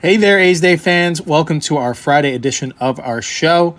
Hey there, A's Day fans. Welcome to our Friday edition of our show.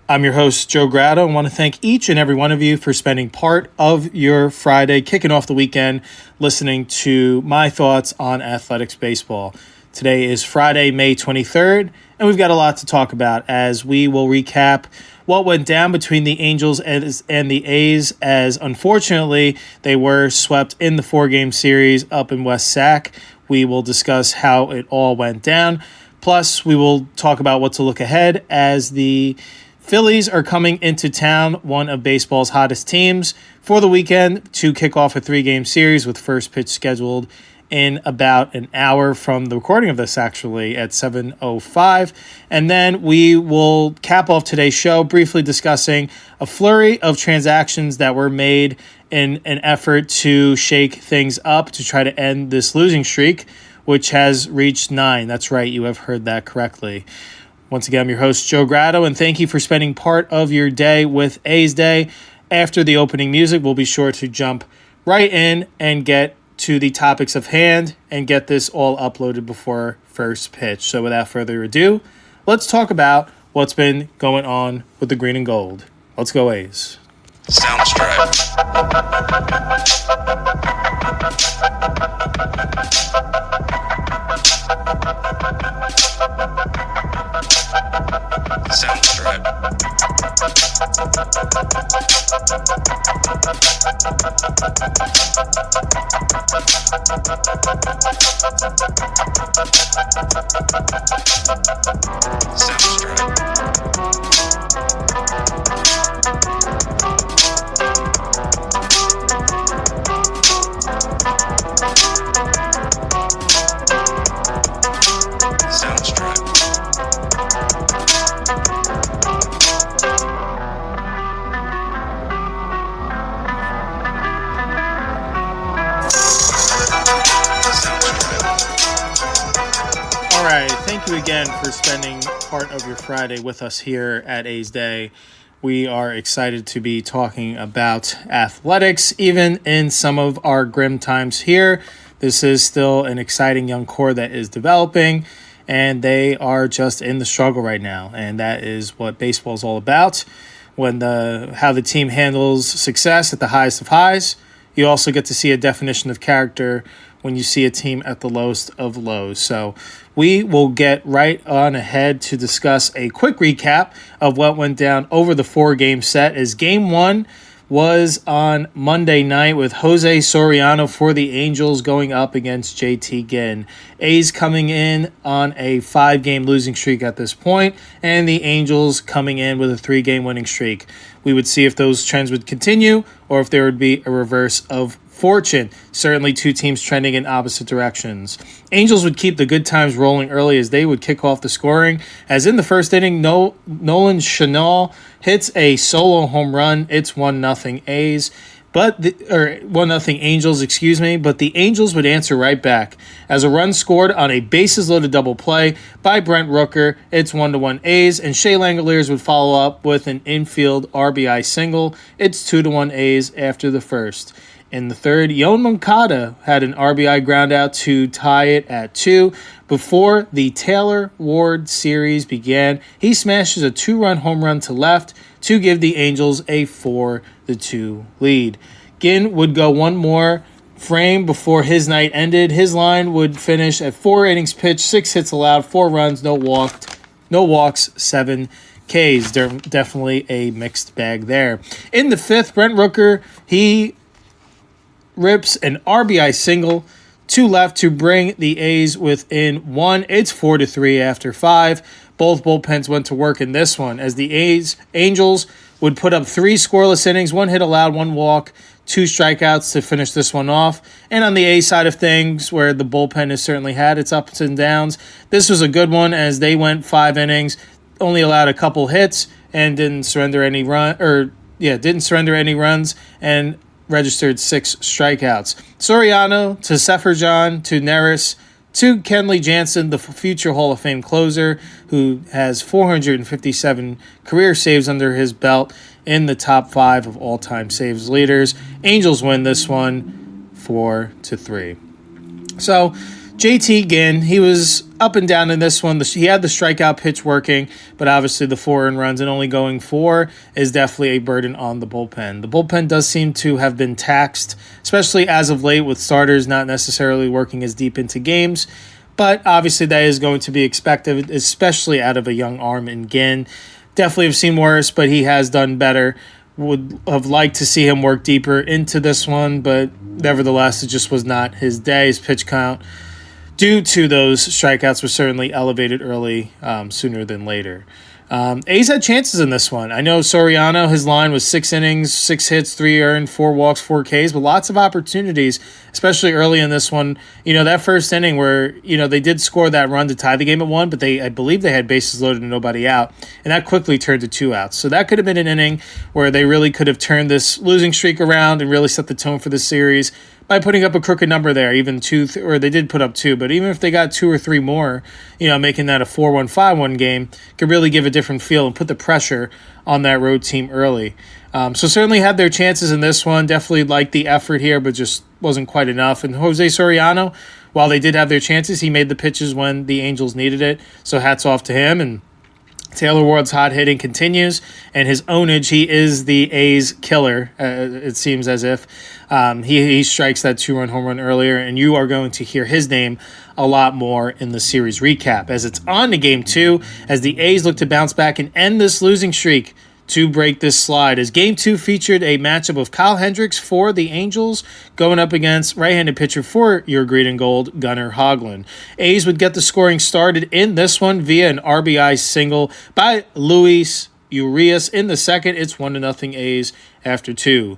I'm your host, Joe Grado, and want to thank each and every one of you for spending part of your Friday, kicking off the weekend, listening to my thoughts on athletics baseball. Today is Friday, May 23rd, and we've got a lot to talk about as we will recap what went down between the Angels and the A's, as unfortunately they were swept in the 4-game series up in West Sac. We will discuss how it all went down. Plus, we will talk about what to look ahead as the Phillies are coming into town, one of baseball's hottest teams, for the weekend to kick off a 3-game series with first pitch scheduled in about an hour from the recording of this, actually, at 7:05. And then we will cap off today's show briefly discussing a flurry of transactions that were made in an effort to shake things up to try to end this losing streak, which has reached 9. That's right, you have heard that correctly. Once again, I'm your host, Joe Grado, and thank you for spending part of your day with A's Day. After the opening music, we'll be sure to jump right in and get to the topics of hand and get this all uploaded before first pitch. So without further ado, let's talk about what's been going on with the green and gold. Let's go, A's. Soundstripe. Soundstripe. Thank you again for spending part of your Friday with us here at A's Day. We are excited to be talking about athletics, even in some of our grim times here. This is still an exciting young core that is developing, and they are just in the struggle right now. And that is what baseball is all about. How the team handles success at the highest of highs, you also get to see a definition of character when you see a team at the lowest of lows. So we will get right on ahead to discuss a quick recap of what went down over the 4-game set, as Game 1 was on Monday night with Jose Soriano for the Angels going up against JT Ginn. A's coming in on a 5-game losing streak at this point, and the Angels coming in with a 3-game winning streak. We would see if those trends would continue or if there would be a reverse of fortune. Certainly two teams trending in opposite directions. Angels would keep the good times rolling early as they would kick off the scoring, as in the first inning, Nolan Chanel hits a solo home run. It's 1-0 A's. 1-0 Angels, but the Angels would answer right back as a run scored on a bases-loaded double play by Brent Rooker. It's 1-1 A's, and Shea Langoliers would follow up with an infield RBI single. It's 2-1 A's after the first. In the third, Yoan Moncada had an RBI groundout to tie it at 2. Before the Taylor-Ward series began, he smashes a 2-run home run to left to give the Angels a 4-2 lead. Ginn would go one more frame before his night ended. His line would finish at 4 innings pitched, 6 hits allowed, 4 runs, no walks, 7 Ks. Definitely a mixed bag there. In the fifth, Brent Rooker, he rips an RBI single to left to bring the A's within 1. It's 4-3 after 5. Both bullpens went to work in this one as the Angels would put up 3 scoreless innings, 1 hit allowed, 1 walk, 2 strikeouts to finish this one off. And on the A side of things, where the bullpen has certainly had its ups and downs, this was a good one as they went 5 innings, only allowed a couple hits and didn't surrender any runs and registered 6 strikeouts. Soriano to Sefferjan to Neris to Kenley Jansen, the future Hall of Fame closer, who has 457 career saves under his belt in the top 5 of all-time saves leaders. Angels win this one 4-3. So JT Ginn, he was up and down in this one. He had the strikeout pitch working, but obviously the 4 earned runs and only going 4 is definitely a burden on the bullpen. The bullpen does seem to have been taxed, especially as of late with starters not necessarily working as deep into games. But obviously that is going to be expected, especially out of a young arm in Ginn. Definitely have seen worse, but he has done better. Would have liked to see him work deeper into this one, but nevertheless, it just was not his day. His pitch count, due to those strikeouts, was certainly elevated early, sooner than later. A's had chances in this one. I know Soriano, his line was 6 innings, 6 hits, 3 earned, 4 walks, 4 Ks, but lots of opportunities, especially early in this one. That first inning where, they did score that run to tie the game at 1, but I believe they had bases loaded and nobody out, and that quickly turned to 2 outs. So that could have been an inning where they really could have turned this losing streak around and really set the tone for the series by putting up a crooked number there, even 2, or they did put up 2, but even if they got 2 or 3 more, making that a 4-1, 5-1 game could really give a different feel and put the pressure on that road team early. So certainly had their chances in this one. Definitely liked the effort here, but just wasn't quite enough. And Jose Soriano, while they did have their chances, he made the pitches when the Angels needed it. So hats off to him. And Taylor Ward's hot hitting continues, and his ownage, he is the A's killer, it seems as if. He strikes that 2-run home run earlier, and you are going to hear his name a lot more in the series recap. As it's on to Game 2, as the A's look to bounce back and end this losing streak to break this slide, as Game 2 featured a matchup of Kyle Hendricks for the Angels going up against right-handed pitcher for your green and gold, Gunnar Hoglund. A's would get the scoring started in this one via an RBI single by Luis Urias. In the second, it's 1-0 A's after 2.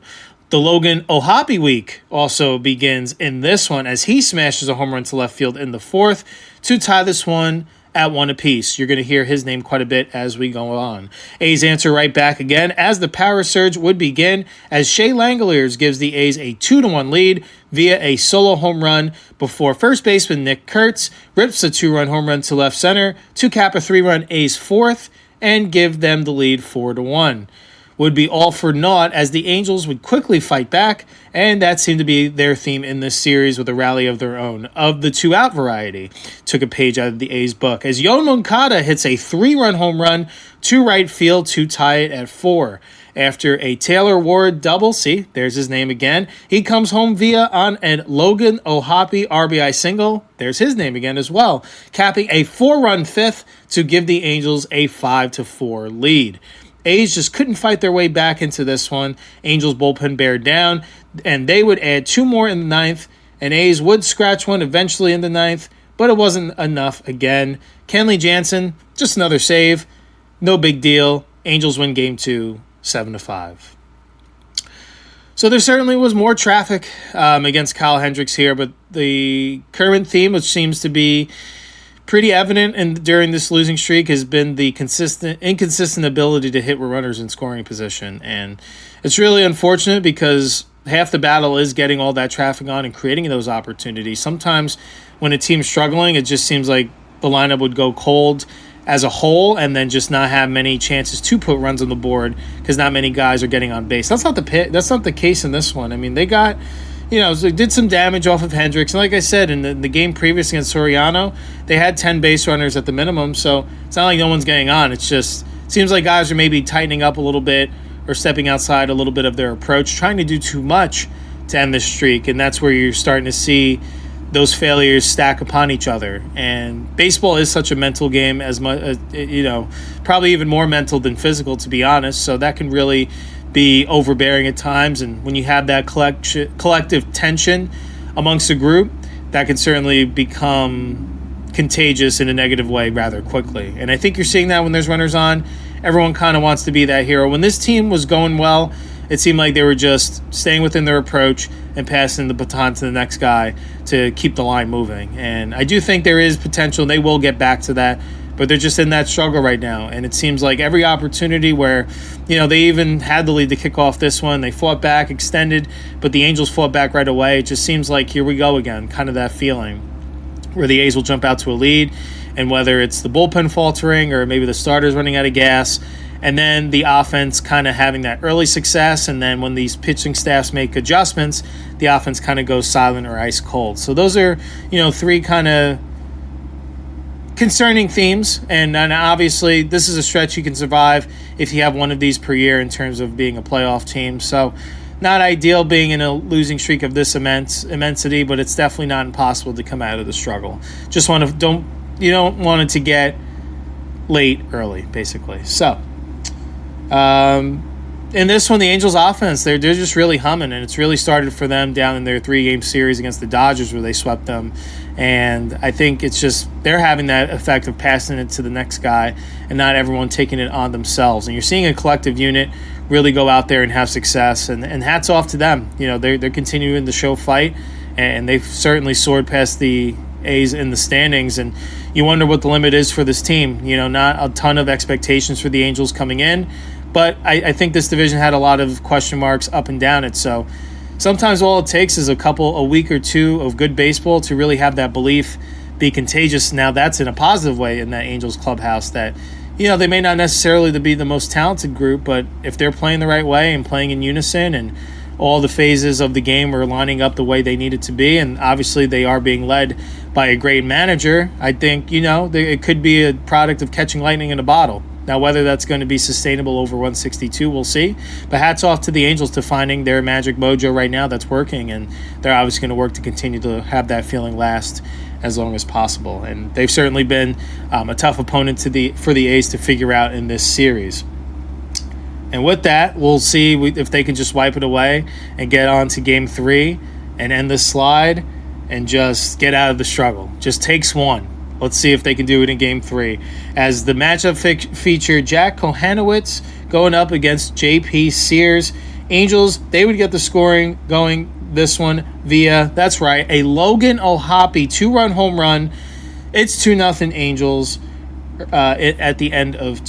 The Logan O'Hoppe week also begins in this one as he smashes a home run to left field in the 4th to tie this one at 1 apiece. You're going to hear his name quite a bit as we go on. A's answer right back again as the power surge would begin as Shea Langoliers gives the A's a 2-1 lead via a solo home run before first baseman Nick Kurtz rips a 2-run home run to left center to cap a 3-run A's 4th and give them the lead 4-1. Would be all for naught as the Angels would quickly fight back, and that seemed to be their theme in this series with a rally of their own, of the 2-out variety. Took a page out of the A's book as Yoan Moncada hits a 3-run home run to right field to tie it at 4. After a Taylor Ward double, see, there's his name again, he comes home via on a Logan O'Hoppe RBI single, there's his name again as well, capping a 4-run 5th to give the Angels a 5-4 lead. A's just couldn't fight their way back into this one. Angels bullpen bared down, and they would add 2 more in the 9th, and A's would scratch one eventually in the 9th, but it wasn't enough again. Kenley Jansen, just another save. No big deal. Angels win Game 2, 7-5. So there certainly was more traffic against Kyle Hendricks here, but the current theme, which seems to be pretty evident and during this losing streak, has been the inconsistent ability to hit with runners in scoring position. And it's really unfortunate because half the battle is getting all that traffic on and creating those opportunities. Sometimes when a team's struggling, it just seems like the lineup would go cold as a whole and then just not have many chances to put runs on the board because not many guys are getting on base. That's not the case in this one. I mean, they got, they did some damage off of Hendricks. And like I said, in the game previous against Soriano, they had 10 base runners at the minimum. So it's not like no one's getting on. It's just seems like guys are maybe tightening up a little bit or stepping outside a little bit of their approach, trying to do too much to end this streak. And that's where you're starting to see those failures stack upon each other. And baseball is such a mental game, as much, probably even more mental than physical, to be honest. So that can really be overbearing at times. And when you have that collective tension amongst a group, that can certainly become contagious in a negative way rather quickly. And I think you're seeing that when there's runners on. Everyone kind of wants to be that hero. When this team was going well, it seemed like they were just staying within their approach and passing the baton to the next guy to keep the line moving. And I do think there is potential. They will get back to that, but they're just in that struggle right now. And it seems like every opportunity where, they even had the lead to kick off this one, they fought back, extended, but the Angels fought back right away. It just seems like here we go again, kind of that feeling where the A's will jump out to a lead, and whether it's the bullpen faltering or maybe the starters running out of gas, and then the offense kind of having that early success, and then when these pitching staffs make adjustments, the offense kind of goes silent or ice cold. So those are, 3 kind of concerning themes, and obviously this is a stretch you can survive if you have one of these per year in terms of being a playoff team. So not ideal being in a losing streak of this immensity, but it's definitely not impossible to come out of the struggle. You don't want it to get late early, basically. So in this one, the Angels offense, they're just really humming, and it's really started for them down in their 3-game series against the Dodgers where they swept them. And I think it's just they're having that effect of passing it to the next guy and not everyone taking it on themselves. And you're seeing a collective unit really go out there and have success. And hats off to them. They're continuing the show fight, and they've certainly soared past the A's in the standings. And you wonder what the limit is for this team. Not a ton of expectations for the Angels coming in, but I think this division had a lot of question marks up and down it. So sometimes all it takes is a week or two of good baseball to really have that belief be contagious. Now that's in a positive way in that Angels clubhouse that, they may not necessarily be the most talented group, but if they're playing the right way and playing in unison and all the phases of the game are lining up the way they need it to be, and obviously they are being led by a great manager, I think, it could be a product of catching lightning in a bottle. Now, whether that's going to be sustainable over 162, we'll see. But hats off to the Angels to finding their magic mojo right now that's working, and they're obviously going to work to continue to have that feeling last as long as possible. And they've certainly been a tough opponent for the A's to figure out in this series. And with that, we'll see if they can just wipe it away and get on to Game 3 and end this slide and just get out of the struggle. Just takes one. Let's see if they can do it in Game 3. As the matchup featured Jack Kohanowitz going up against J.P. Sears. Angels, they would get the scoring going this one via, that's right, a Logan O'Hoppe 2-run home run. It's 2-0 Angels at the end of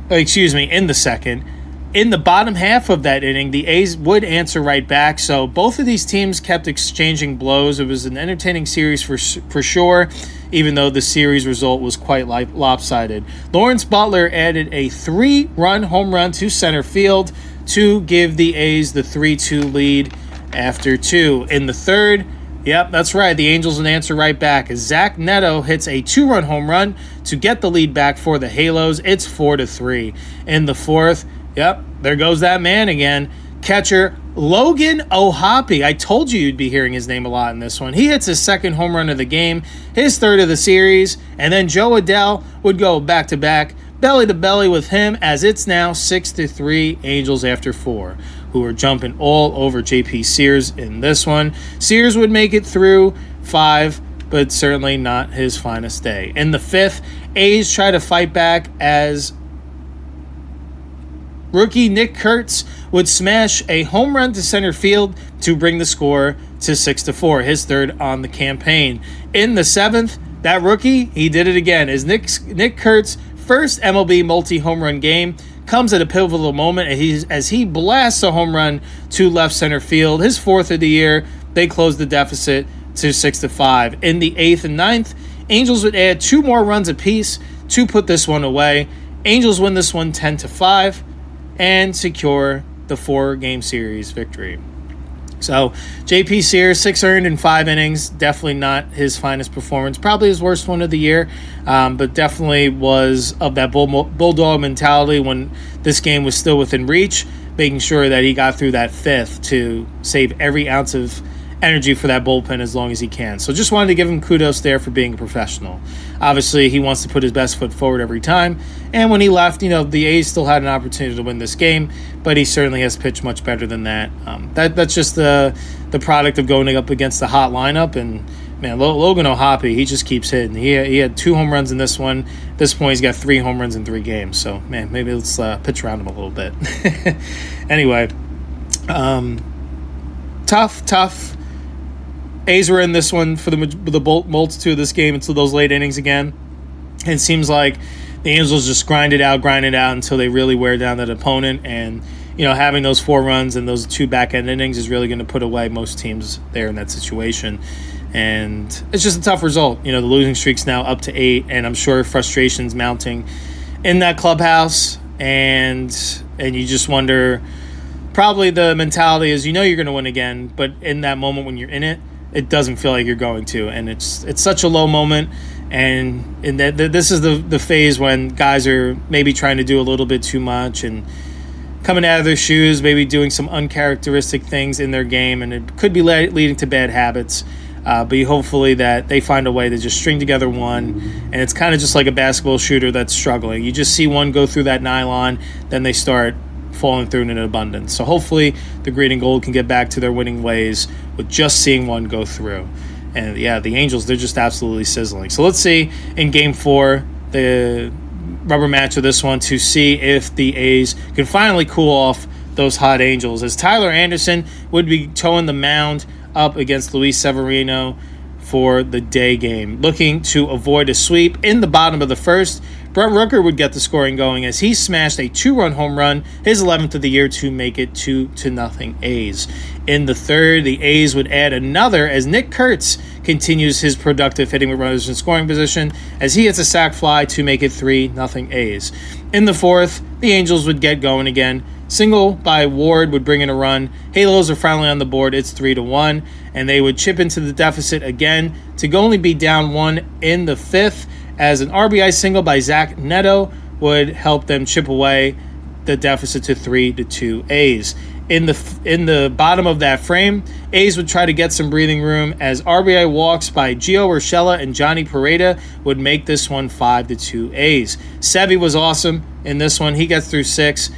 in the second. In the bottom half of that inning, the A's would answer right back. So both of these teams kept exchanging blows. It was an entertaining series for sure, even though the series result was quite lopsided. Lawrence Butler added a 3-run home run to center field to give the A's the 3-2 lead after 2. In the third, yep, that's right, the Angels would answer right back as Zach Neto hits a 2-run home run to get the lead back for the Halos. It's 4-3. In the fourth, yep, there goes that man again. Catcher Logan O'Hoppe. I told you you'd be hearing his name a lot in this one. He hits his second home run of the game, his third of the series, and then Joe Adell would go back-to-back, belly-to-belly with him as it's now 6-3 Angels after 4, who are jumping all over J.P. Sears in this one. Sears would make it through 5, but certainly not his finest day. In the fifth, A's try to fight back as rookie Nick Kurtz would smash a home run to center field to bring the score to 6-4, his third on the campaign. In the seventh, that rookie, he did it again, as Nick Kurtz's first MLB multi-home run game comes at a pivotal moment as he blasts a home run to left center field. His fourth of the year, they close the deficit to 6-5. In the eighth and ninth, Angels would add 2 more runs apiece to put this one away. Angels win this one 10-5 and secure the 4-game series victory. So J.P. Sears, 6 earned in 5 innings, definitely not his finest performance, probably his worst one of the year, but definitely was of that bulldog mentality when this game was still within reach, making sure that he got through that fifth to save every ounce of energy for that bullpen as long as he can. So just wanted to give him kudos there for being a professional. Obviously, he wants to put his best foot forward every time. And when he left, the A's still had an opportunity to win this game, but he certainly has pitched much better than that. That's just the product of going up against the hot lineup. And, man, Logan O'Hoppe, he just keeps hitting. He had 2 home runs in this one. At this point, he's got 3 home runs in 3 games. So, man, maybe let's pitch around him a little bit. Anyway, tough. A's were in this one for the multitude of this game until those late innings again. And it seems like the Angels just grind it out until they really wear down that opponent. And, having those 4 runs and those 2 back-end innings is really going to put away most teams there in that situation. And it's just a tough result. The losing streak's now up to 8, and I'm sure frustration's mounting in that clubhouse. And you just wonder, probably the mentality is you're going to win again, but in that moment when you're in it, it doesn't feel like you're going to, and it's such a low moment. And this is the phase when guys are maybe trying to do a little bit too much and coming out of their shoes, maybe doing some uncharacteristic things in their game, and it could be leading to bad habits. But hopefully that they find a way to just string together one, and it's kind of just like a basketball shooter that's struggling. You just see one go through that nylon, then they start falling through in an abundance. So hopefully the green and gold can get back to their winning ways with just seeing one go through. And yeah, the Angels, they're just absolutely sizzling. So let's see in Game 4, the rubber match of this one, to see if the A's can finally cool off those hot Angels, as Tyler Anderson would be towing the mound up against Luis Severino for the day game. Looking to avoid a sweep in the bottom of the first, Brent Rooker would get the scoring going as he smashed a 2-run home run, his 11th of the year, to make it 2-0 A's. In the third, the A's would add another as Nick Kurtz continues his productive hitting with runners in scoring position as he hits a sac fly to make it 3-0 A's. In the fourth, the Angels would get going again. Single by Ward would bring in a run. Halos are finally on the board. It's 3-1, and they would chip into the deficit again to only be down 1 in the fifth, as an RBI single by Zach Neto would help them chip away the deficit to 3-2 A's. In the bottom of that frame, A's would try to get some breathing room as RBI walks by Gio Urshela and Johnny Pareda would make this one 5-2 A's. Sevy was awesome in this one. He gets through 6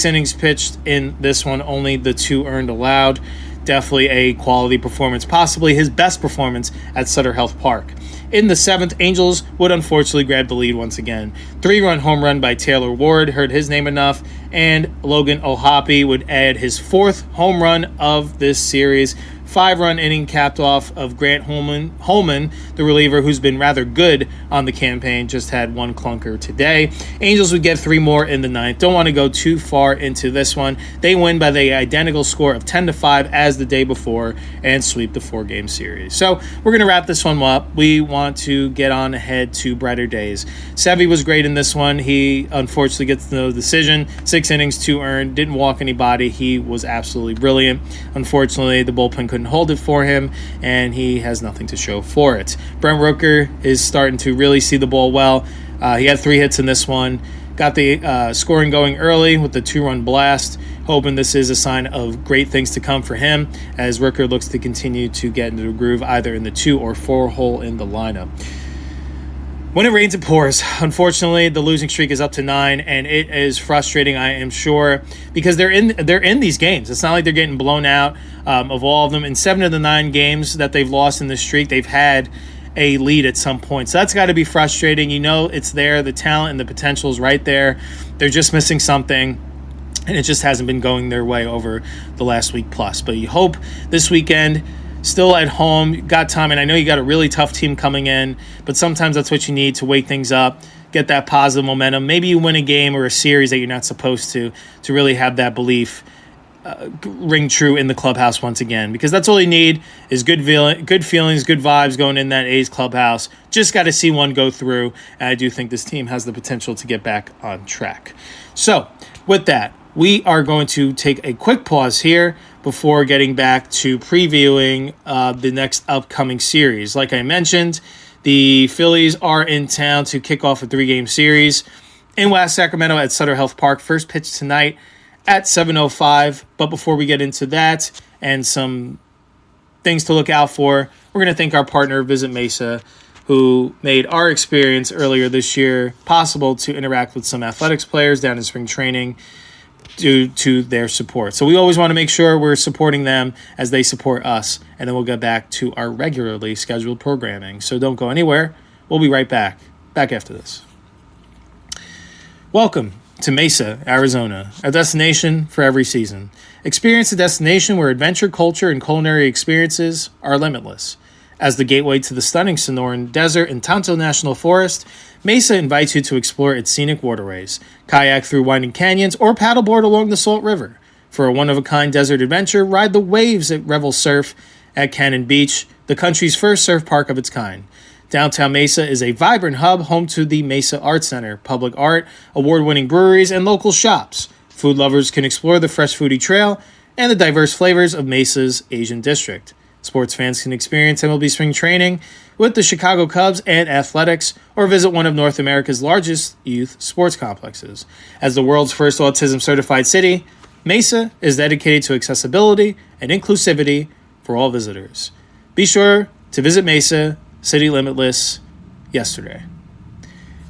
innings pitched in this one, only the 2 earned allowed. Definitely a quality performance, possibly his best performance at Sutter Health Park. In the seventh, Angels would unfortunately grab the lead once again. 3-run home run by Taylor Ward, heard his name enough, and Logan O'Hoppe would add his 4th home run of this series. 5-run inning capped off of Grant Holman, the reliever who's been rather good on the campaign, just had 1 clunker today. Angels would get 3 more in the ninth. Don't want to go too far into this one. They win by the identical score of 10-5 as the day before and sweep the 4-game series. So we're going to wrap this one up. We want to get on ahead to brighter days. Sevy was great in this one. He unfortunately gets no decision. 6 innings, 2 earned. Didn't walk anybody. He was absolutely brilliant. Unfortunately, the bullpen couldn't hold it for him, and he has nothing to show for it. Brent Rooker is starting to really see the ball well. He had 3 hits in this one. Got the scoring going early with the 2-run blast, hoping this is a sign of great things to come for him as Rooker looks to continue to get into a groove either in the 2 or 4 hole in the lineup. When it rains, it pours. Unfortunately, the losing streak is up to 9, and it is frustrating, I am sure, because they're in these games. It's not like they're getting blown out of all of them. In 7 of the 9 games that they've lost in this streak, they've had a lead at some point. So that's got to be frustrating. You know it's there. The talent and the potential is right there. They're just missing something, and it just hasn't been going their way over the last week plus. But you hope this weekend, still at home, got time, and I know you got a really tough team coming in, but sometimes that's what you need to wake things up, get that positive momentum. Maybe you win a game or a series that you're not supposed to really have that belief ring true in the clubhouse once again, because that's all you need is good feelings, good vibes going in that A's clubhouse. Just got to see one go through, and I do think this team has the potential to get back on track. So with that, we are going to take a quick pause here before getting back to previewing the next upcoming series. Like I mentioned, the Phillies are in town to kick off a 3-game series in West Sacramento at Sutter Health Park. First pitch tonight at 7:05. But before we get into that and some things to look out for, we're going to thank our partner, Visit Mesa, who made our experience earlier this year possible to interact with some athletics players down in spring training due to their support. So we always want to make sure we're supporting them as they support us, and then we'll get back to our regularly scheduled programming. So don't go anywhere. We'll be right back after this. Welcome to Mesa, Arizona, a destination for every season. Experience a destination where adventure, culture, and culinary experiences are limitless. As the gateway to the stunning Sonoran Desert and Tonto National Forest, Mesa invites you to explore its scenic waterways, kayak through winding canyons, or paddleboard along the Salt River. For a one-of-a-kind desert adventure, ride the waves at Revel Surf at Cannon Beach, the country's first surf park of its kind. Downtown Mesa is a vibrant hub home to the Mesa Art Center, public art, award-winning breweries, and local shops. Food lovers can explore the Fresh Foodie Trail and the diverse flavors of Mesa's Asian District. Sports fans can experience MLB spring training with the Chicago Cubs and Athletics, or visit one of North America's largest youth sports complexes. As the world's first autism-certified city, Mesa is dedicated to accessibility and inclusivity for all visitors. Be sure to visit Mesa, City Limitless, yesterday.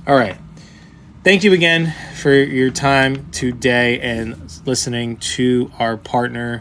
All right. Thank you again for your time today and listening to our partner,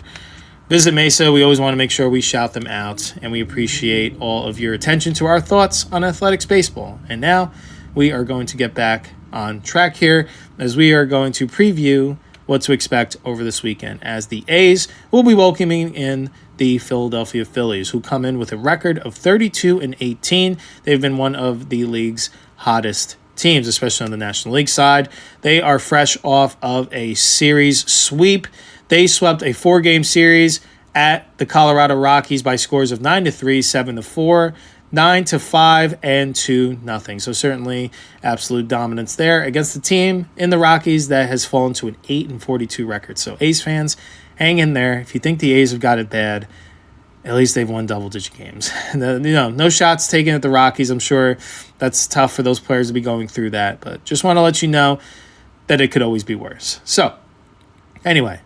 Visit Mesa. We always want to make sure we shout them out, and we appreciate all of your attention to our thoughts on athletics baseball. And now we are going to get back on track here as we are going to preview what to expect over this weekend, as the A's will be welcoming in the Philadelphia Phillies, who come in with a record of 32-18. They've been one of the league's hottest teams, especially on the National League side. They are fresh off of a series sweep. They swept a 4-game series at the Colorado Rockies by scores of 9-3, 7-4, 9-5, and 2-0. So certainly absolute dominance there against the team in the Rockies that has fallen to an 8-42 record. So A's fans, hang in there. If you think the A's have got it bad, at least they've won double-digit games. No shots taken at the Rockies. I'm sure that's tough for those players to be going through that, but just want to let you know that it could always be worse. So anyway,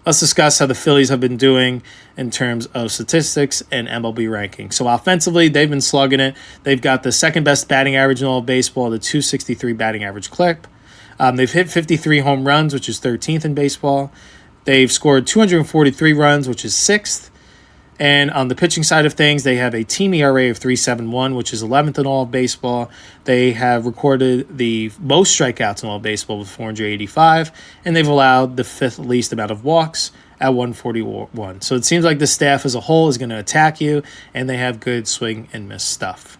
let's discuss how the Phillies have been doing in terms of statistics and MLB rankings. So offensively, they've been slugging it. They've got the second-best batting average in all of baseball, the .263 batting average clip. They've hit 53 home runs, which is 13th in baseball. They've scored 243 runs, which is 6th. And on the pitching side of things, they have a team ERA of 3.71, which is 11th in all of baseball. They have recorded the most strikeouts in all of baseball with 485, and they've allowed the 5th least amount of walks at 141. So it seems like the staff as a whole is going to attack you, and they have good swing and miss stuff.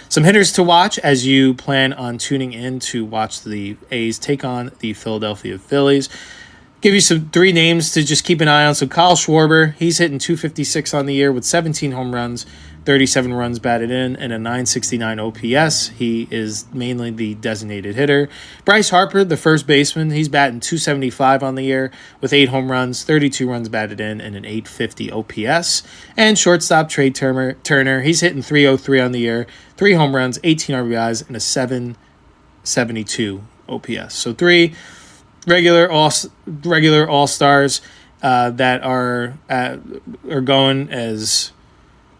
Some hitters to watch as you plan on tuning in to watch the A's take on the Philadelphia Phillies. Give you some 3 names to just keep an eye on. So Kyle Schwarber, he's hitting .256 on the year with 17 home runs, 37 runs batted in, and a .969 OPS. He is mainly the designated hitter. Bryce Harper, the first baseman, he's batting .275 on the year with 8 home runs, 32 runs batted in, and an .850 OPS. And shortstop Trey Turner, he's hitting .303 on the year, 3 home runs, 18 RBIs, and a .772 OPS. So 3 regular all-stars that are going as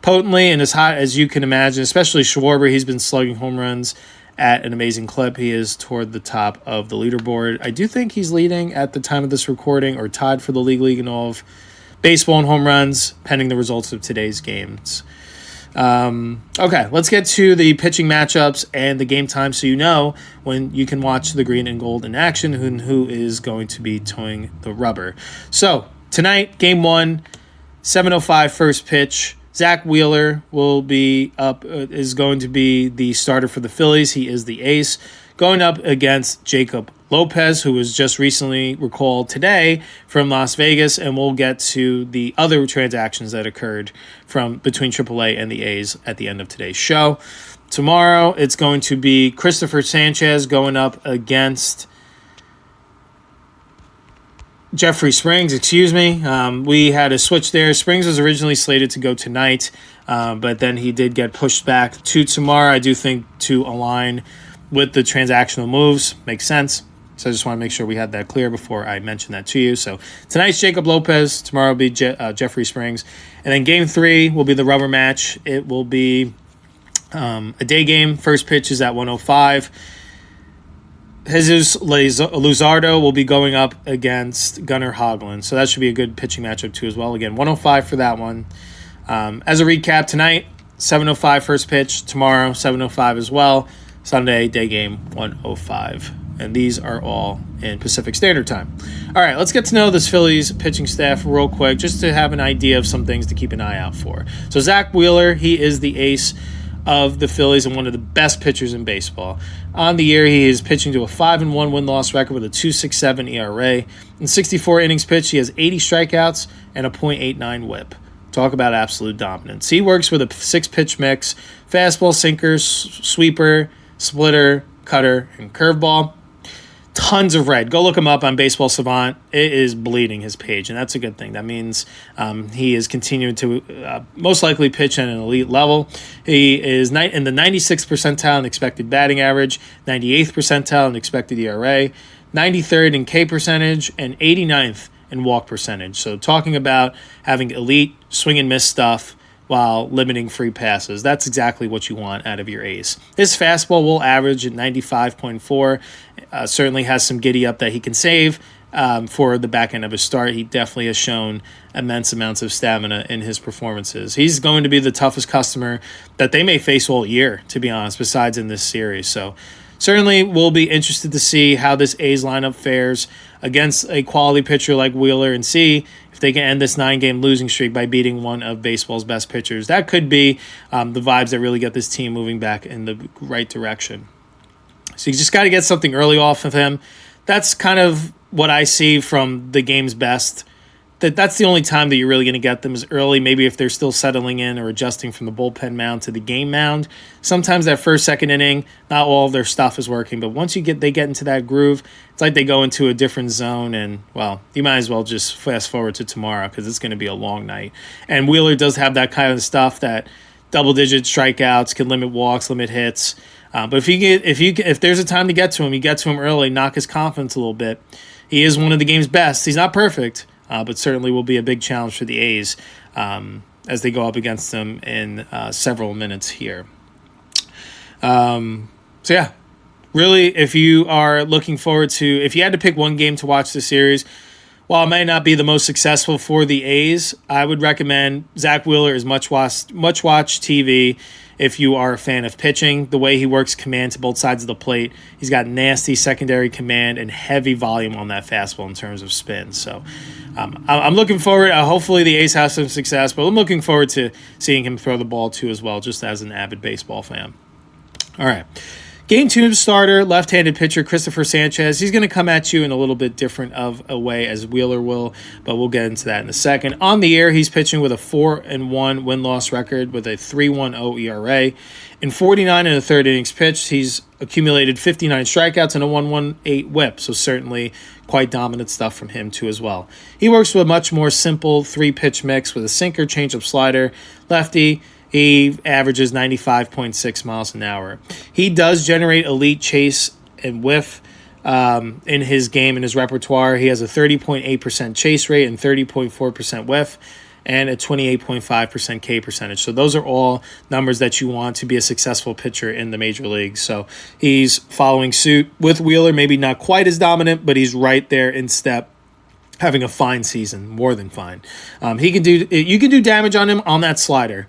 potently and as hot as you can imagine, especially Schwarber. He's been slugging home runs at an amazing clip. He is toward the top of the leaderboard. I do think he's leading at the time of this recording, or tied for the league in all of baseball and home runs, pending the results of today's games. Okay, let's get to the pitching matchups and the game time so you know when you can watch the green and gold in action and who is going to be towing the rubber. So, tonight, game 1, 7:05 first pitch. Zach Wheeler will be up, is going to be the starter for the Phillies. He is the ace, going up against Jacob Lopez, who was just recently recalled today from Las Vegas, and we'll get to the other transactions that occurred from between AAA and the A's at the end of today's show. Tomorrow, it's going to be Christopher Sanchez going up against Jeffrey Springs, we had a switch there. Springs was originally slated to go tonight, but then he did get pushed back to tomorrow. I do think to align with the transactional moves makes sense. So I just want to make sure we had that clear before I mention that to you. So tonight's Jacob Lopez. Tomorrow will be Jeffrey Springs. And then game 3 will be the rubber match. It will be a day game. First pitch is at 1:05. Jesus Luzardo will be going up against Gunnar Hoglund. So that should be a good pitching matchup too as well. Again, 1:05 for that one. As a recap, tonight, 7:05 first pitch. Tomorrow, 7:05 as well. Sunday, day game, 1:05. And these are all in Pacific Standard Time. All right, let's get to know this Phillies pitching staff real quick, just to have an idea of some things to keep an eye out for. So Zach Wheeler, he is the ace of the Phillies and one of the best pitchers in baseball. On the year, he is pitching to a 5-1 win-loss record with a 2.67 ERA. In 64 innings pitched, he has 80 strikeouts and a .89 whip. Talk about absolute dominance. He works with a 6-pitch mix: fastball, sinker, sweeper, splitter, cutter, and curveball. tons of red. Go look him up on Baseball Savant. It is bleeding his page, and that's a good thing. That means he is continuing to most likely pitch at an elite level. He is in the 96th percentile in expected batting average, 98th percentile in expected ERA, 93rd in K percentage, and 89th in walk percentage. So talking about having elite swing and miss stuff while limiting free passes. That's exactly what you want out of your ace. His fastball will average at 95.4. Certainly has some giddy up that he can save for the back end of his start. He definitely has shown immense amounts of stamina in his performances. He's going to be the toughest customer that they may face all year, to be honest, besides in this series. So certainly we'll be interested to see how this A's lineup fares against a quality pitcher like Wheeler and see if they can end this 9-game losing streak by beating one of baseball's best pitchers. That could be the vibes that really get this team moving back in the right direction. So you just got to get something early off of him. That's kind of what I see from the game's best. That's the only time that you're really going to get them is early, maybe if they're still settling in or adjusting from the bullpen mound to the game mound. Sometimes that first, second inning, not all of their stuff is working, but once they get into that groove, it's like they go into a different zone, and, well, you might as well just fast forward to tomorrow because it's going to be a long night. And Wheeler does have that kind of stuff, that double-digit strikeouts, can limit walks, limit hits. But if there's a time to get to him, you get to him early, knock his confidence a little bit. He is one of the game's best. He's not perfect. But certainly will be a big challenge for the A's as they go up against them in several minutes here. Really, if you are looking forward to, if you had to pick one game to watch this series, while it may not be the most successful for the A's, I would recommend Zach Wheeler is much watched TV. If you are a fan of pitching, the way he works command to both sides of the plate, he's got nasty secondary command and heavy volume on that fastball in terms of spin. So I'm looking forward. Hopefully the A's have some success, but I'm looking forward to seeing him throw the ball too as well, just as an avid baseball fan. All right. Game 2 starter, left-handed pitcher Christopher Sanchez. He's going to come at you in a little bit different of a way as Wheeler will, but we'll get into that in a second. On the air, he's pitching with a 4-1 win-loss record with a 3.10 ERA. In 49 and a third innings pitched, he's accumulated 59 strikeouts and a 1.18 whip, so certainly quite dominant stuff from him too as well. He works with a much more simple 3-pitch mix with a sinker, changeup, slider, lefty. He averages 95.6 miles an hour. He does generate elite chase and whiff in his game, in his repertoire. He has a 30.8% chase rate and 30.4% whiff and a 28.5% K percentage. So those are all numbers that you want to be a successful pitcher in the major leagues. So he's following suit with Wheeler, maybe not quite as dominant, but he's right there in step, having a fine season, more than fine. You can do damage on him on that slider.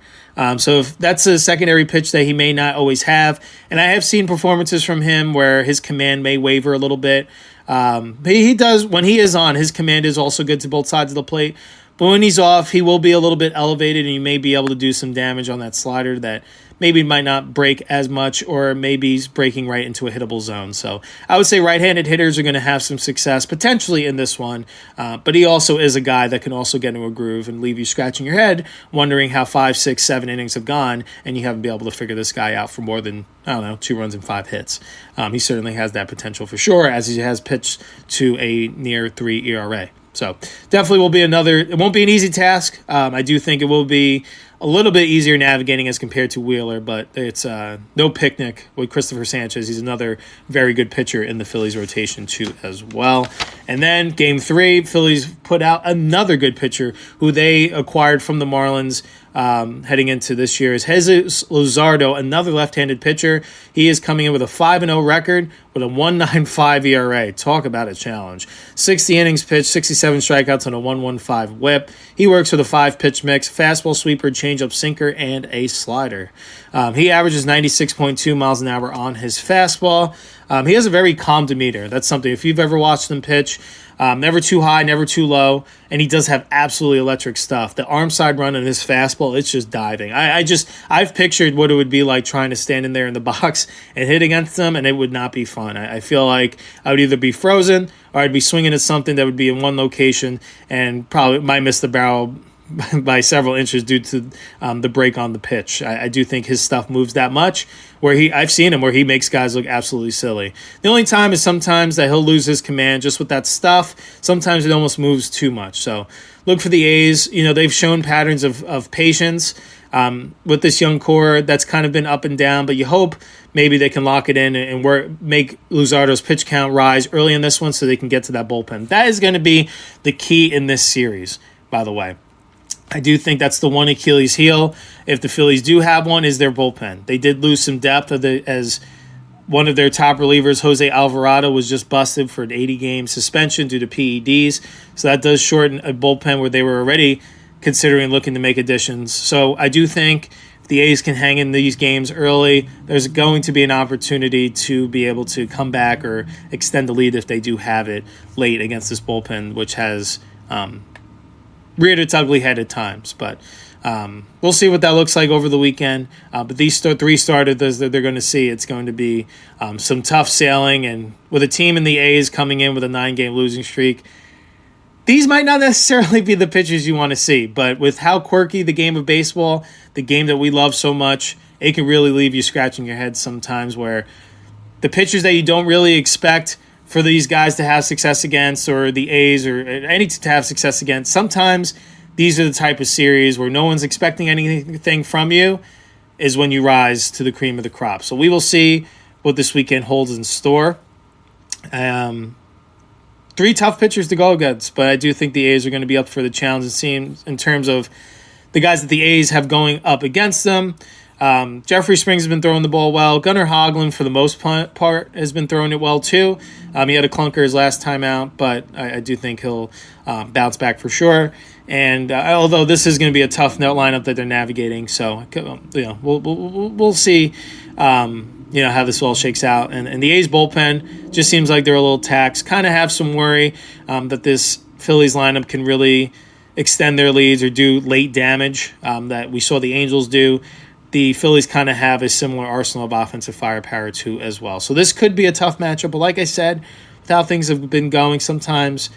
So if that's a secondary pitch that he may not always have, and I have seen performances from him where his command may waver a little bit. But he does, when he is on, his command is also good to both sides of the plate. But when he's off, he will be a little bit elevated, and you may be able to do some damage on that slider that maybe might not break as much, or maybe he's breaking right into a hittable zone. So I would say right-handed hitters are going to have some success potentially in this one, but he also is a guy that can also get into a groove and leave you scratching your head, wondering how 5, 6, 7 innings have gone, and you haven't been able to figure this guy out for more than, 2 runs and 5 hits. He certainly has that potential for sure, as he has pitched to a near 3 ERA. So definitely will be it won't be an easy task. I do think it will be a little bit easier navigating as compared to Wheeler, but it's no picnic with Christopher Sanchez. He's another very good pitcher in the Phillies rotation too as well. And then game 3, Phillies put out another good pitcher who they acquired from the Marlins heading into this year is Jesus Luzardo, another left-handed pitcher. He is coming in with a 5-0 record with a 1.95 ERA. Talk about a challenge. 60 innings pitched, 67 strikeouts, and a 1.15 whip. He works with a 5-pitch mix, fastball, sweeper, changeup, sinker, and a slider. He averages 96.2 miles an hour on his fastball. He has a very calm demeanor. That's something, if you've ever watched him pitch, never too high, never too low, and he does have absolutely electric stuff. The arm side run on his fastball, it's just diving. I've pictured what it would be like trying to stand in there in the box and hit against them, and it would not be fun. I feel like I would either be frozen or I'd be swinging at something that would be in one location and probably might miss the barrel by several inches due to the break on the pitch. I do think his stuff moves that much where I've seen him where he makes guys look absolutely silly. The only time is sometimes that he'll lose his command just with that stuff. Sometimes it almost moves too much. So look for the A's. They've shown patterns of patience with this young core that's kind of been up and down, but you hope maybe they can lock it in and make Luzardo's pitch count rise early in this one so they can get to that bullpen. That is going to be the key in this series, by the way. I do think that's the one Achilles heel, if the Phillies do have one, is their bullpen. They did lose some depth as one of their top relievers, Jose Alvarado, was just busted for an 80-game suspension due to PEDs. So that does shorten a bullpen where they were already considering looking to make additions. So I do think if the A's can hang in these games early, there's going to be an opportunity to be able to come back or extend the lead if they do have it late against this bullpen, which has reared its ugly head at times. But we'll see what that looks like over the weekend. But these three starters that they're going to see, it's going to be some tough sailing. And with a team in the A's coming in with a 9-game losing streak, these might not necessarily be the pitchers you want to see. But with how quirky the game of baseball, the game that we love so much, it can really leave you scratching your head sometimes where the pitchers that you don't really expect for these guys to have success against, or the A's or any to have success against, sometimes these are the type of series where no one's expecting anything from you, is when you rise to the cream of the crop. So we will see what this weekend holds in store. 3 tough pitchers to go against, but I do think the A's are going to be up for the challenge in terms of the guys that the A's have going up against them. Jeffrey Springs has been throwing the ball well. Gunnar Hoglund, for the most part, has been throwing it well too. He had a clunker his last time out, but I do think he'll bounce back for sure. And although this is going to be a tough note lineup that they're navigating, so we'll see how this all shakes out. And the A's bullpen just seems like they're a little taxed. Kind of have some worry that this Phillies lineup can really extend their leads or do late damage that we saw the Angels do. The Phillies kind of have a similar arsenal of offensive firepower too as well. So this could be a tough matchup. But like I said, with how things have been going, sometimes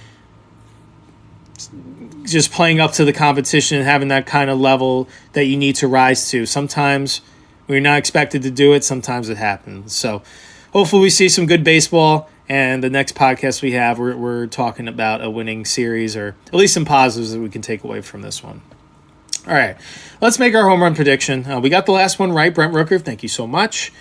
just playing up to the competition and having that kind of level that you need to rise to. Sometimes we're not expected to do it. Sometimes it happens. So hopefully we see some good baseball. And the next podcast we have, we're talking about a winning series, or at least some positives that we can take away from this one. All right, let's make our home run prediction. We got the last one right, Brent Rooker. Thank you so much.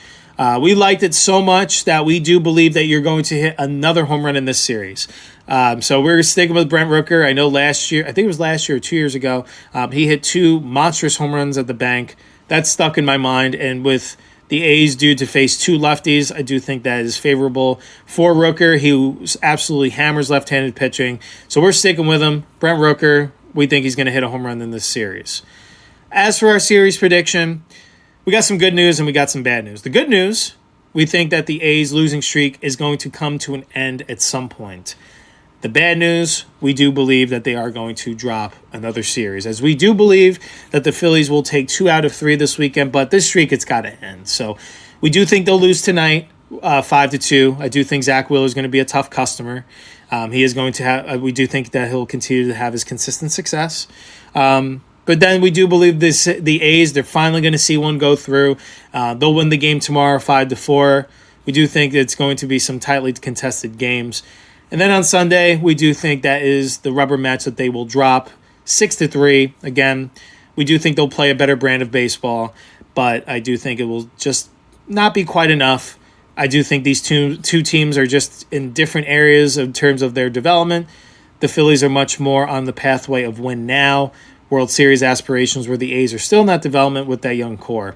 We liked it so much that we do believe that you're going to hit another home run in this series. So we're sticking with Brent Rooker. I know last year, I think it was last year or 2 years ago, he hit 2 monstrous home runs at the bank. That's stuck in my mind. And with the A's due to face 2 lefties, I do think that is favorable for Rooker. He absolutely hammers left-handed pitching. So we're sticking with him. Brent Rooker, we think he's going to hit a home run in this series. As for our series prediction, we got some good news and we got some bad news. The good news, we think that the A's losing streak is going to come to an end at some point. The bad news, we do believe that they are going to drop another series, as we do believe that the Phillies will take 2 out of 3 this weekend, but this streak, it's got to end. So we do think they'll lose tonight, 5-2. I do think Zach Wheeler is going to be a tough customer. He is going to have. We do think that he'll continue to have his consistent success. But then we do believe the A's, they're finally going to see one go through. They'll win the game tomorrow, 5-4. We do think it's going to be some tightly contested games. And then on Sunday, we do think that is the rubber match that they will drop 6-3. Again, we do think they'll play a better brand of baseball, but I do think it will just not be quite enough. I do think these two teams are just in different areas in terms of their development. The Phillies are much more on the pathway of win now, World Series aspirations, where the A's are still not development with that young core.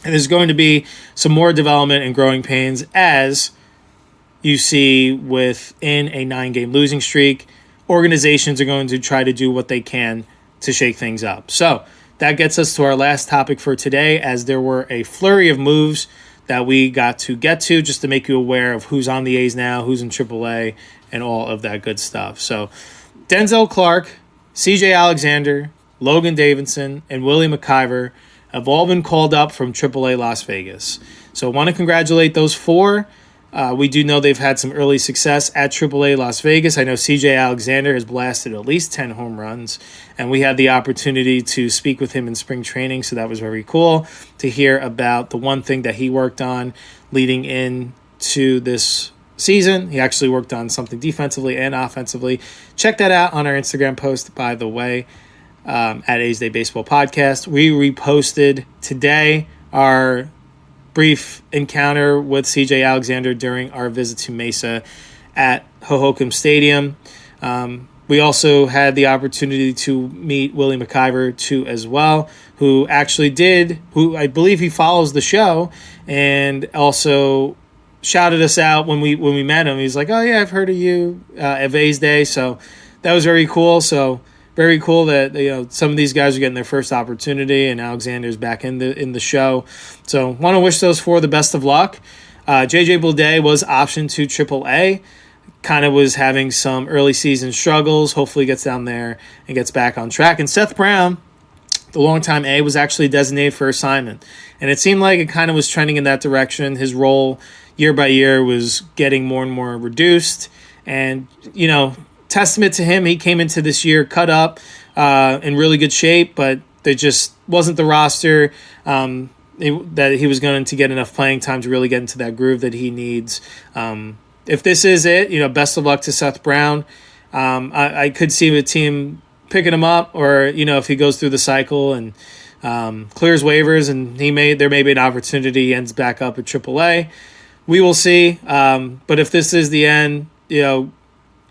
And there's going to be some more development and growing pains, as you see within a 9-game losing streak. Organizations are going to try to do what they can to shake things up. So that gets us to our last topic for today, as there were a flurry of moves that we got to get to, just to make you aware of who's on the A's now, who's in AAA, and all of that good stuff. So Denzel Clark, CJ Alexander, Logan Davidson, and Willie McIver have all been called up from AAA Las Vegas. So I want to congratulate those 4. We do know they've had some early success at AAA Las Vegas. I know CJ Alexander has blasted at least 10 home runs, and we had the opportunity to speak with him in spring training, so that was very cool to hear about the one thing that he worked on leading into this season. He actually worked on something defensively and offensively. Check that out on our Instagram post, by the way, at A's Day Baseball Podcast. We reposted today our brief encounter with CJ Alexander during our visit to Mesa at Hohokam Stadium. We also had the opportunity to meet Willie McIver too as well, who I believe he follows the show, and also shouted us out when we met him. He's like, "Oh yeah, I've heard of you at A's Day," so that was very cool. So very cool that some of these guys are getting their first opportunity, and Alexander's back in the show. So want to wish those four the best of luck. JJ Bleday was optioned to AAA. Kind of was having some early season struggles. Hopefully gets down there and gets back on track. And Seth Brown, the longtime A, was actually designated for assignment. And it seemed like it kind of was trending in that direction. His role year by year was getting more and more reduced. And, testament to him, he came into this year cut up in really good shape, but there just wasn't the roster that he was going to get enough playing time to really get into that groove that he needs. If this is it, best of luck to Seth Brown. I could see the team picking him up, or if he goes through the cycle and clears waivers, and there may be an opportunity, he ends back up at AAA. We will see. But if this is the end,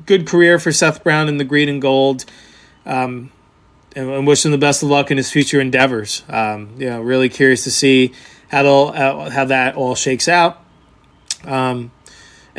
good career for Seth Brown in the green and gold, and wish him the best of luck in his future endeavors. Really curious to see how that all shakes out.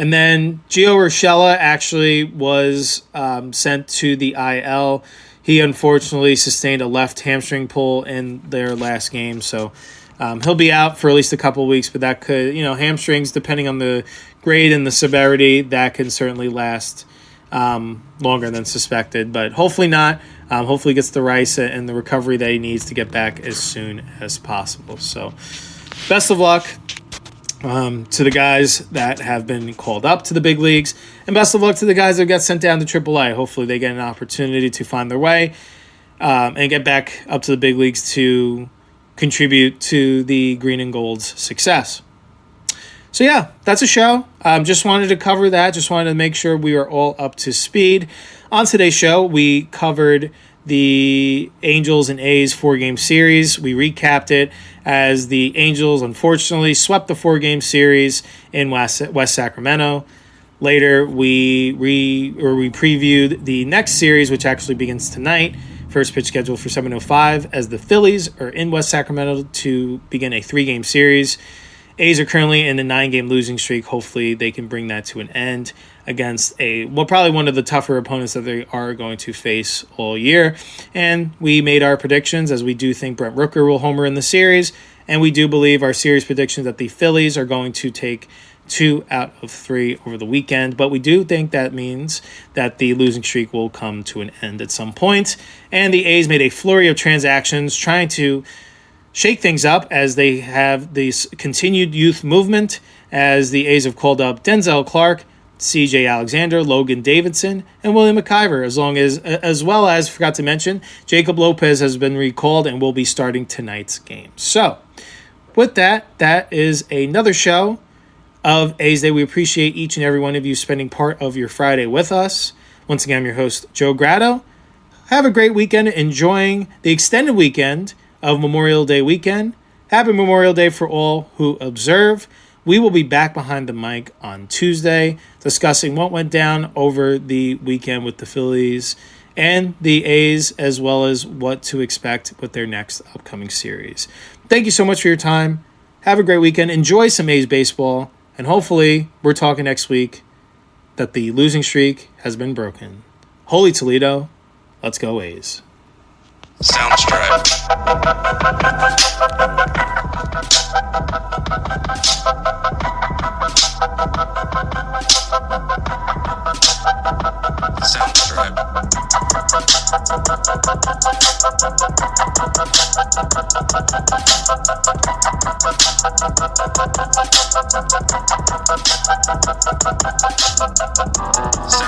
And then Gio Urshela actually was sent to the IL. He unfortunately sustained a left hamstring pull in their last game, so he'll be out for at least a couple of weeks. But that could, hamstrings, depending on the grade and the severity, that can certainly last longer than suspected, but hopefully not. Hopefully gets the rice and the recovery that he needs to get back as soon as possible. So best of luck to the guys that have been called up to the big leagues, and best of luck to the guys that got sent down to AAA. Hopefully they get an opportunity to find their way and get back up to the big leagues to contribute to the green and gold's success. So yeah, that's a show. Just wanted to cover that. Just wanted to make sure we are all up to speed. On today's show, we covered the Angels and A's 4-game series. We recapped it as the Angels unfortunately swept the 4-game series in West Sacramento. Later, we previewed the next series, which actually begins tonight. First pitch scheduled for 7:05 as the Phillies are in West Sacramento to begin a 3-game series. A's are currently in a 9-game losing streak. Hopefully they can bring that to an end against probably one of the tougher opponents that they are going to face all year. And we made our predictions, as we do think Brent Rooker will homer in the series, and we do believe our series predictions that the Phillies are going to take 2 out of 3 over the weekend. But we do think that means that the losing streak will come to an end at some point. And the A's made a flurry of transactions trying to shake things up as they have this continued youth movement, as the A's have called up Denzel Clark, CJ Alexander, Logan Davidson, and William McIver, as well as forgot to mention, Jacob Lopez has been recalled and will be starting tonight's game. So with that is another show of A's Day. We appreciate each and every one of you spending part of your Friday with us. Once again, I'm your host, Joe Grado. Have a great weekend, enjoying the extended weekend of Memorial Day weekend. Happy Memorial Day for all who observe. We will be back behind the mic on Tuesday discussing what went down over the weekend with the Phillies and the A's, as well as what to expect with their next upcoming series. Thank you so much for your time. Have a great weekend. Enjoy some A's baseball. And hopefully we're talking next week that the losing streak has been broken. Holy Toledo. Let's go A's. Soundstripe. Soundstripe. Sound